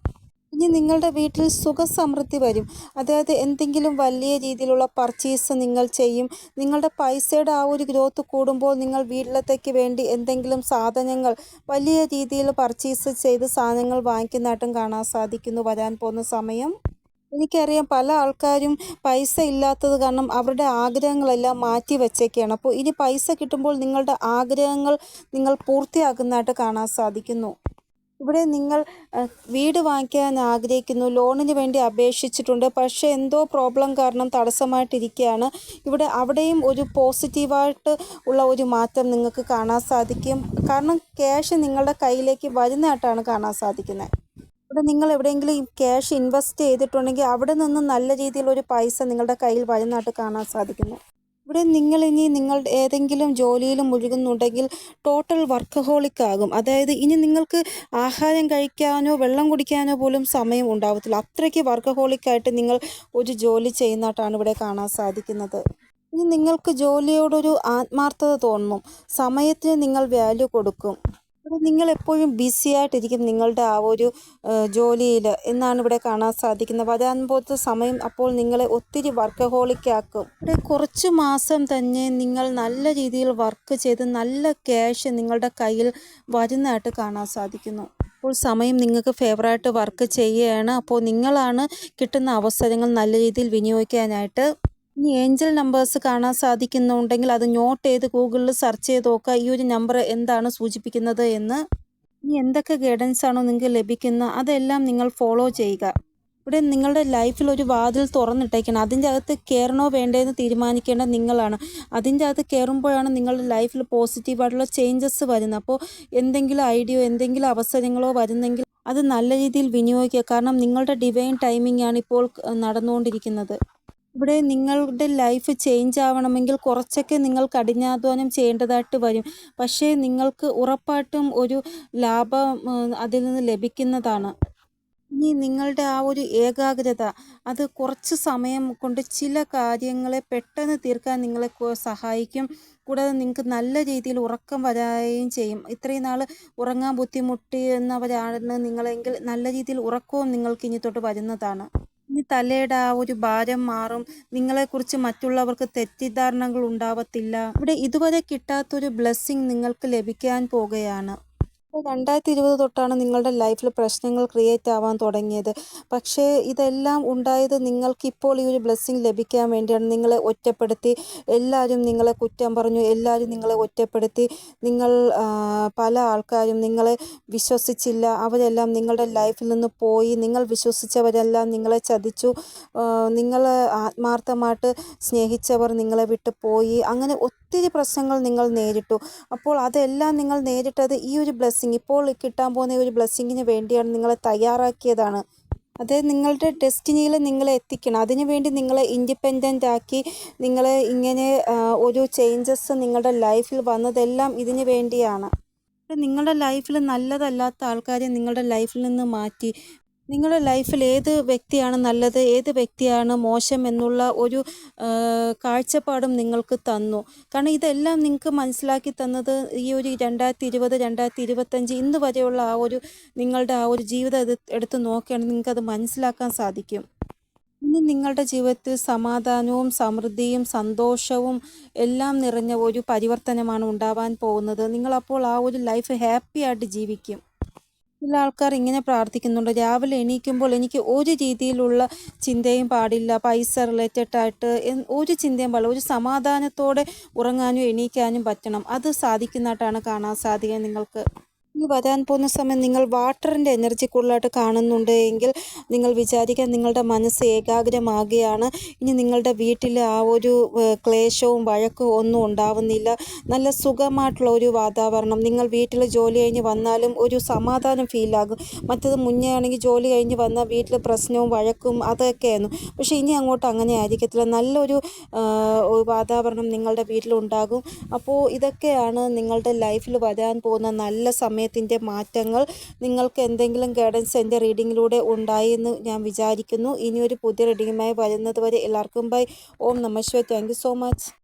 ഇനി നിങ്ങളുടെ വീട്ടിൽ സുഖസമൃദ്ധി വരും. അതായത് എന്തെങ്കിലും വലിയ രീതിയിലുള്ള പർച്ചേസ് നിങ്ങൾ ചെയ്യും. നിങ്ങളുടെ പൈസയുടെ ആ ഒരു ഗ്രോത്ത് കൂടുമ്പോൾ നിങ്ങൾ വീട്ടിലത്തേക്ക് വേണ്ടി എന്തെങ്കിലും സാധനങ്ങൾ വലിയ രീതിയിൽ പർച്ചേസ് ചെയ്ത് സാധനങ്ങൾ വാങ്ങിക്കുന്നതായിട്ടും കാണാൻ സാധിക്കുന്നു വരാൻ പോകുന്ന സമയം. എനിക്കറിയാം പല ആൾക്കാരും പൈസ ഇല്ലാത്തത് കാരണം അവരുടെ ആഗ്രഹങ്ങളെല്ലാം മാറ്റി വച്ചേക്കാണ്. അപ്പോൾ ഇനി പൈസ കിട്ടുമ്പോൾ നിങ്ങളുടെ ആഗ്രഹങ്ങൾ നിങ്ങൾ പൂർത്തിയാക്കുന്നതായിട്ട് കാണാൻ സാധിക്കുന്നു. ഇവിടെ നിങ്ങൾ വീട് വാങ്ങിക്കാൻ ആഗ്രഹിക്കുന്നു, ലോണിന് വേണ്ടി അപേക്ഷിച്ചിട്ടുണ്ട്. പക്ഷേ എന്തോ പ്രോബ്ലം കാരണം തടസ്സമായിട്ടിരിക്കുകയാണ്. അവിടെയും ഒരു പോസിറ്റീവായിട്ട് ഉള്ള ഒരു മാറ്റം നിങ്ങൾക്ക് കാണാൻ സാധിക്കും. കാരണം ക്യാഷ് നിങ്ങളുടെ കയ്യിലേക്ക് വരുന്നതായിട്ടാണ് കാണാൻ സാധിക്കുന്നത്. ഇവിടെ നിങ്ങൾ എവിടെയെങ്കിലും ക്യാഷ് ഇൻവെസ്റ്റ് ചെയ്തിട്ടുണ്ടെങ്കിൽ അവിടെ നിന്ന് നല്ല രീതിയിലൊരു പൈസ നിങ്ങളുടെ കയ്യിൽ വരുന്നതായിട്ട് കാണാൻ സാധിക്കുന്നു. ഇവിടെ നിങ്ങളിനി നിങ്ങളുടെ ഏതെങ്കിലും ജോലിയിൽ മുഴുകുന്നുണ്ടെങ്കിൽ ടോട്ടൽ വർക്കഹോളിക് ആകും. അതായത് ഇനി നിങ്ങൾക്ക് ആഹാരം കഴിക്കാനോ വെള്ളം കുടിക്കാനോ പോലും സമയം ഉണ്ടാവത്തില്ല. അത്രയ്ക്ക് വർക്കഹോളിക്കായിട്ട് നിങ്ങൾ ഒരു ജോലി ചെയ്യുന്നതായിട്ടാണ് ഇവിടെ കാണാൻ സാധിക്കുന്നത്. ഇനി നിങ്ങൾക്ക് ജോലിയോടൊരു ആത്മാർത്ഥത തോന്നും, സമയത്തിന് നിങ്ങൾ വാല്യൂ കൊടുക്കും. ഇവിടെ നിങ്ങൾ എപ്പോഴും ബിസി ആയിട്ടിരിക്കും നിങ്ങളുടെ ആ ഒരു ജോലിയിൽ എന്നാണ് ഇവിടെ കാണാൻ സാധിക്കുന്നത്. വരാൻ പോലത്തെ സമയം അപ്പോൾ നിങ്ങളെ ഒത്തിരി വർക്കഹോളിക്കാക്കും. ഇവിടെ കുറച്ച് മാസം തന്നെ നിങ്ങൾ നല്ല രീതിയിൽ വർക്ക് ചെയ്ത് നല്ല ക്യാഷ് നിങ്ങളുടെ കയ്യിൽ വരുന്നതായിട്ട് കാണാൻ സാധിക്കുന്നു. അപ്പോൾ സമയം നിങ്ങൾക്ക് ഫേവറായിട്ട് വർക്ക് ചെയ്യുകയാണ്. അപ്പോൾ നിങ്ങളാണ് കിട്ടുന്ന അവസരങ്ങൾ നല്ല രീതിയിൽ വിനിയോഗിക്കാനായിട്ട്. ഇനി ഏഞ്ചൽ നമ്പേഴ്സ് കാണാൻ സാധിക്കുന്നുണ്ടെങ്കിൽ അത് നോട്ട് ചെയ്ത് ഗൂഗിളിൽ സെർച്ച് ചെയ്ത് നോക്കുക, ഈ ഒരു നമ്പർ എന്താണ് സൂചിപ്പിക്കുന്നത് എന്ന്. ഇനി എന്തൊക്കെ ഗൈഡൻസ് ആണോ നിങ്ങൾക്ക് ലഭിക്കുന്നത് അതെല്ലാം നിങ്ങൾ ഫോളോ ചെയ്യുക. ഇവിടെ നിങ്ങളുടെ ലൈഫിൽ ഒരു വാതിൽ തുറന്നിട്ടേക്കണം. അതിൻ്റെ അകത്ത് കയറണോ വേണ്ടതെന്ന് തീരുമാനിക്കേണ്ടത് നിങ്ങളാണ്. അതിൻ്റെ അകത്ത് കയറുമ്പോഴാണ് നിങ്ങളുടെ ലൈഫിൽ പോസിറ്റീവായിട്ടുള്ള ചേഞ്ചസ് വരുന്നത്. അപ്പോൾ എന്തെങ്കിലും ഐഡിയയോ എന്തെങ്കിലും അവസരങ്ങളോ വരുന്നെങ്കിൽ അത് നല്ല രീതിയിൽ വിനിയോഗിക്കുക. കാരണം നിങ്ങളുടെ ഡിവൈൻ ടൈമിംഗ് ആണ് ഇപ്പോൾ നടന്നുകൊണ്ടിരിക്കുന്നത്. ഇവിടെ നിങ്ങളുടെ ലൈഫ് ചേഞ്ച് ആവണമെങ്കിൽ കുറച്ചൊക്കെ നിങ്ങൾ കഠിനാധ്വാനം ചെയ്യേണ്ടതായിട്ട് വരും. പക്ഷേ നിങ്ങൾക്ക് ഉറപ്പായിട്ടും ഒരു ലാഭം അതിൽ നിന്ന് ലഭിക്കുന്നതാണ്. ഇനി നിങ്ങളുടെ ആ ഒരു ഏകാഗ്രത അത് കുറച്ച് സമയം കൊണ്ട് ചില കാര്യങ്ങളെ പെട്ടെന്ന് തീർക്കാൻ നിങ്ങളെ സഹായിക്കും. കൂടാതെ നിങ്ങൾക്ക് നല്ല രീതിയിൽ ഉറക്കം വരായും ചെയ്യും. ഇത്രയും നാൾ ഉറങ്ങാൻ ബുദ്ധിമുട്ടിയെന്നവരാണ് നിങ്ങളെങ്കിൽ നല്ല രീതിയിൽ ഉറക്കവും നിങ്ങൾക്ക് ഇനി തൊട്ട് വരുന്നതാണ്. ഇനി തലയുടെ ആ ഒരു ഭാരം മാറും. നിങ്ങളെക്കുറിച്ച് മറ്റുള്ളവർക്ക് തെറ്റിദ്ധാരണകൾ ഉണ്ടാവത്തില്ല. ഇവിടെ ഇതുവരെ കിട്ടാത്തൊരു ബ്ലെസ്സിങ് നിങ്ങൾക്ക് ലഭിക്കാൻ പോകുകയാണ്. 2020 തൊട്ടാണ് നിങ്ങളുടെ ലൈഫിൽ പ്രശ്നങ്ങൾ ക്രിയേറ്റ് ആവാൻ തുടങ്ങിയത്. പക്ഷേ ഇതെല്ലാം ഉണ്ടായത് നിങ്ങൾക്കിപ്പോൾ ഈ ഒരു ബ്ലെസ്സിങ് ലഭിക്കാൻ വേണ്ടിയാണ്. നിങ്ങളെ ഒറ്റപ്പെടുത്തി എല്ലാവരും നിങ്ങളെ കുറ്റം പറഞ്ഞു, എല്ലാവരും നിങ്ങളെ ഒറ്റപ്പെടുത്തി. പല ആൾക്കാരും നിങ്ങളെ വിശ്വസിച്ചില്ല. അവരെല്ലാം നിങ്ങളുടെ ലൈഫിൽ നിന്ന് പോയി. നിങ്ങൾ വിശ്വസിച്ചവരെല്ലാം നിങ്ങളെ ചതിച്ചു. നിങ്ങൾ ആത്മാർത്ഥമായിട്ട് സ്നേഹിച്ചവർ നിങ്ങളെ വിട്ട് പോയി. അങ്ങനെ ഒത്തിരി പ്രശ്നങ്ങൾ നിങ്ങൾ നേരിട്ടു. അപ്പോൾ അതെല്ലാം നിങ്ങൾ നേരിട്ടത് ഈ ഒരു ബ്ലെസ്സിങ്, ഇപ്പോൾ കിട്ടാൻ പോകുന്ന ഒരു ബ്ലെസ്സിങ്ങിന് വേണ്ടിയാണ്. നിങ്ങളെ തയ്യാറാക്കിയതാണ്. അത് നിങ്ങളുടെ ഡെസ്റ്റിനിയിൽ നിങ്ങളെ എത്തിക്കണം. അതിനുവേണ്ടി നിങ്ങളെ ഇൻഡിപെൻഡൻ്റ് ആക്കി നിങ്ങളെ ഇങ്ങനെ ഒരു ചേഞ്ചസ് നിങ്ങളുടെ ലൈഫിൽ വന്നതെല്ലാം ഇതിനു വേണ്ടിയാണ്. നിങ്ങളുടെ ലൈഫിൽ നല്ലതല്ലാത്ത ആൾക്കാരെ നിങ്ങളുടെ ലൈഫിൽ നിന്ന് മാറ്റി നിങ്ങളുടെ ലൈഫിൽ ഏത് വ്യക്തിയാണ് നല്ലത്, ഏത് വ്യക്തിയാണ് മോശം എന്നുള്ള ഒരു കാഴ്ചപ്പാടും നിങ്ങൾക്ക് തന്നു. കാരണം ഇതെല്ലാം നിങ്ങൾക്ക് മനസ്സിലാക്കി തന്നത് ഈ ഒരു 2020, 2025 ഇന്ന് വരെയുള്ള ആ ഒരു നിങ്ങളുടെ ആ ഒരു ജീവിതം എടുത്ത് നോക്കുകയാണെങ്കിൽ നിങ്ങൾക്കത് മനസ്സിലാക്കാൻ സാധിക്കും. ഇനി നിങ്ങളുടെ ജീവിതത്തിൽ സമാധാനവും സമൃദ്ധിയും സന്തോഷവും എല്ലാം നിറഞ്ഞ ഒരു പരിവർത്തനമാണ് ഉണ്ടാവാൻ പോകുന്നത്. നിങ്ങളപ്പോൾ ആ ഒരു ലൈഫ് ഹാപ്പി ആയിട്ട് ജീവിക്കും. ചില ആൾക്കാർ ഇങ്ങനെ പ്രാർത്ഥിക്കുന്നുണ്ട്, രാവിലെ എണീക്കുമ്പോൾ എനിക്ക് ഒരു രീതിയിലുള്ള ചിന്തയും പാടില്ല, പൈസ റിലേറ്റഡ് ആയിട്ട് ഒരു ചിന്തയും പാടില്ല, ഒരു സമാധാനത്തോടെ ഉറങ്ങാനും എണീക്കാനും പറ്റണം. അത് സാധിക്കുന്നതായിട്ടാണ് കാണാൻ സാധിക്കുക നിങ്ങൾക്ക്. ഈ വരാൻ പോകുന്ന സമയം നിങ്ങൾ വാട്ടറിൻ്റെ എനർജി കൂടുതലായിട്ട് കാണുന്നുണ്ട് എങ്കിൽ നിങ്ങൾ വിചാരിക്കാൻ നിങ്ങളുടെ മനസ്സ് ഏകാഗ്രമാകുകയാണ്. ഇനി നിങ്ങളുടെ വീട്ടിൽ ആ ഒരു ക്ലേശവും വഴക്കും ഒന്നും ഉണ്ടാവുന്നില്ല. നല്ല സുഖമായിട്ടുള്ള ഒരു വാതാവരണം. നിങ്ങൾ വീട്ടിൽ ജോലി കഴിഞ്ഞ് വന്നാലും ഒരു സമാധാനം ഫീലാകും. മറ്റത് മുന്നേ ആണെങ്കിൽ ജോലി കഴിഞ്ഞ് വന്നാൽ വീട്ടിൽ പ്രശ്നവും വഴക്കും അതൊക്കെയായിരുന്നു. പക്ഷേ ഇനി അങ്ങോട്ട് അങ്ങനെ ആയിരിക്കത്തില്ല. നല്ലൊരു വാതാവരണം നിങ്ങളുടെ വീട്ടിലുണ്ടാകും. അപ്പോൾ ഇതൊക്കെയാണ് നിങ്ങളുടെ ലൈഫിൽ വരാൻ പോകുന്ന നല്ല സമയത്തിൻ്റെ മാറ്റങ്ങൾ. നിങ്ങൾക്ക് എന്തെങ്കിലും ഗൈഡൻസ് എൻ്റെ റീഡിങ്ങിലൂടെ ഉണ്ടായി എന്ന് ഞാൻ വിചാരിക്കുന്നു. ഇനിയൊരു പുതിയ റീഡിങ്ങുമായി വരുന്നത് വരെ എല്ലാവർക്കും ബൈ. ഓം നമഃ ശിവായ. Thank you so much.